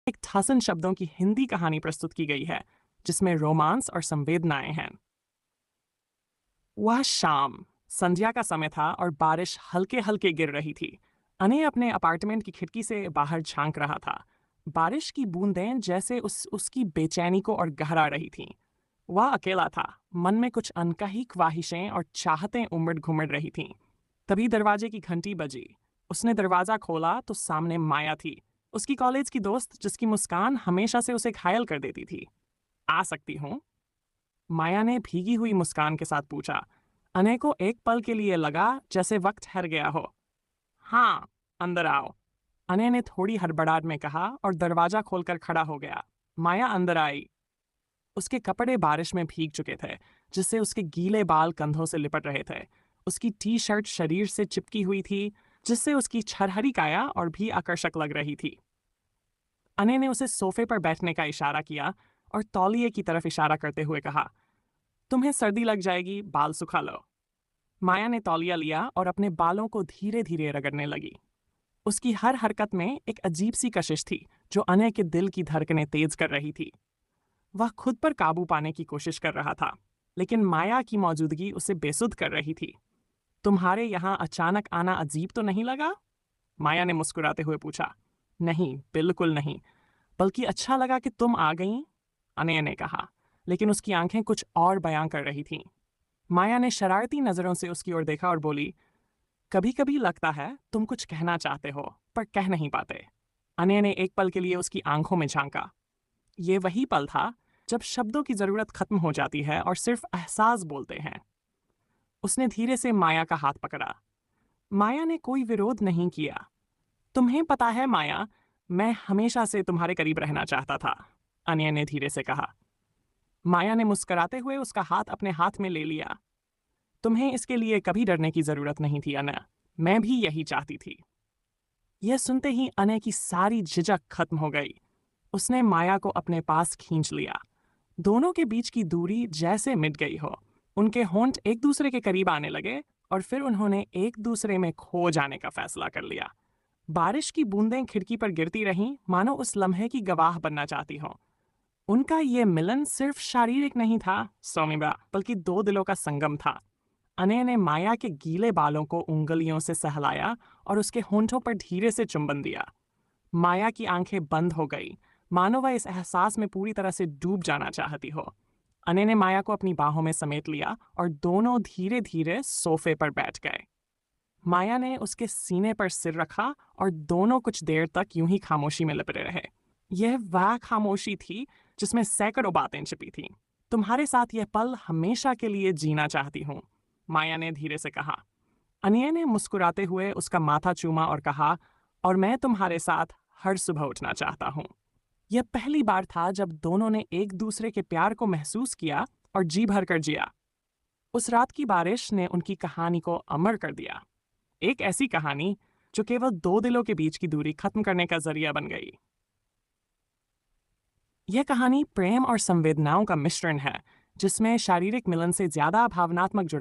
एक थासन शब्दों की हिंदी कहानी प्रस्तुत की गई है जिसमें रोमांस और संवेदनाएं हैं। वह शाम संध्या का समय था और बारिश हल्के हल्के गिर रही थी। अने अपने अपार्टमेंट की खिड़की से बाहर झांक रहा था। बारिश की बूंदें जैसे उसकी बेचैनी को और गहरा रही थीं। वह अकेला था, मन में कुछ अनकही ख्वाहिशें और चाहतें उमड़ घुमड़ रही थीं। तभी दरवाजे की घंटी बजी। उसने दरवाजा खोला तो सामने माया थी, उसकी कॉलेज की दोस्त जिसकी मुस्कान हमेशा से उसे घायल कर देती थी। आ सकती हूँ? माया ने भीगी हुई मुस्कान के साथ पूछा। अनय को एक पल के लिए लगा जैसे वक्त ठहर गया हो। हाँ, अंदर आओ, अनय ने थोड़ी हड़बड़ाहट में कहा और दरवाजा खोलकर खड़ा हो गया। माया अंदर आई। उसके कपड़े बारिश में भीग चुके थे, जिससे उसके गीले बाल कंधों से लिपट रहे थे। उसकी टी शर्ट शरीर से चिपकी हुई थी, जिससे उसकी छरहरी काया और भी आकर्षक लग रही थी। अनय ने उसे सोफे पर बैठने का इशारा किया और तौलिए की तरफ इशारा करते हुए कहा, तुम्हें सर्दी लग जाएगी, बाल सुखा लो। माया ने तौलिया लिया और अपने बालों को धीरे धीरे रगड़ने लगी। उसकी हर हरकत में एक अजीब सी कशिश थी जो अनय के दिल की धड़कनें तेज कर रही थी। वह खुद पर काबू पाने की कोशिश कर रहा था, लेकिन माया की मौजूदगी उसे बेसुध कर रही थी। तुम्हारे यहाँ अचानक आना अजीब तो नहीं लगा? माया ने मुस्कुराते हुए पूछा। नहीं, बिल्कुल नहीं, बल्कि अच्छा लगा कि तुम आ गईं, अनय ने कहा, लेकिन उसकी आंखें कुछ और बयां कर रही थीं। माया ने शरारती नजरों से उसकी ओर देखा और बोली, कभी कभी लगता है तुम कुछ कहना चाहते हो पर कह नहीं पाते। अनय ने एक पल के लिए उसकी आंखों में झांका। ये वही पल था जब शब्दों की जरूरत खत्म हो जाती है और सिर्फ एहसास बोलते हैं। उसने धीरे से माया का हाथ पकड़ा। माया ने कोई विरोध नहीं किया। तुम्हें पता है माया, मैं हमेशा से तुम्हारे करीब रहना चाहता था, अनय ने धीरे से कहा। माया ने मुस्कुराते हुए उसका हाथ अपने हाथ में ले लिया। तुम्हें इसके लिए कभी डरने की जरूरत नहीं थी अनय, मैं भी यही चाहती थी। यह सुनते ही अनय की सारी झिझक खत्म हो गई। उसने माया को अपने पास खींच लिया। दोनों के बीच की दूरी जैसे मिट गई हो। उनके होंठ एक दूसरे के करीब आने लगे और फिर उन्होंने एक दूसरे में खो जाने का फैसला कर लिया। बारिश की बूंदें खिड़की पर गिरती रहीं, मानो उस लम्हे की गवाह बनना चाहती हों। उनका ये मिलन सिर्फ शारीरिक नहीं था सौमिबा, बल्कि दो दिलों का संगम था। अनय ने माया के गीले बालों को उंगलियों से सहलाया और उसके होंठों पर धीरे से चुंबन दिया। माया की आंखें बंद हो गई, मानो वह इस एहसास में पूरी तरह से डूब जाना चाहती हो। अनय ने माया को अपनी बाहों में समेट लिया और दोनों धीरे धीरे सोफे पर बैठ गए। माया ने उसके सीने पर सिर रखा और दोनों कुछ देर तक यूं ही खामोशी में लिपटे रहे। यह वह खामोशी थी जिसमें सैकड़ों बातें छिपी थीं। तुम्हारे साथ यह पल हमेशा के लिए जीना चाहती हूँ, माया ने धीरे से कहा। अनय ने मुस्कुराते हुए उसका माथा चूमा और कहा, और मैं तुम्हारे साथ हर सुबह उठना चाहता हूँ। यह पहली बार था जब दोनों ने एक दूसरे के प्यार को महसूस किया और जी भर कर जिया। उस रात की बारिश ने उनकी कहानी को अमर कर दिया। एक ऐसी कहानी जो केवल दो दिलों के बीच की दूरी खत्म करने का जरिया बन गई। यह कहानी प्रेम और संवेदनाओं का मिश्रण है, जिसमें शारीरिक मिलन से ज्यादा भावनात्मक जुड़ाव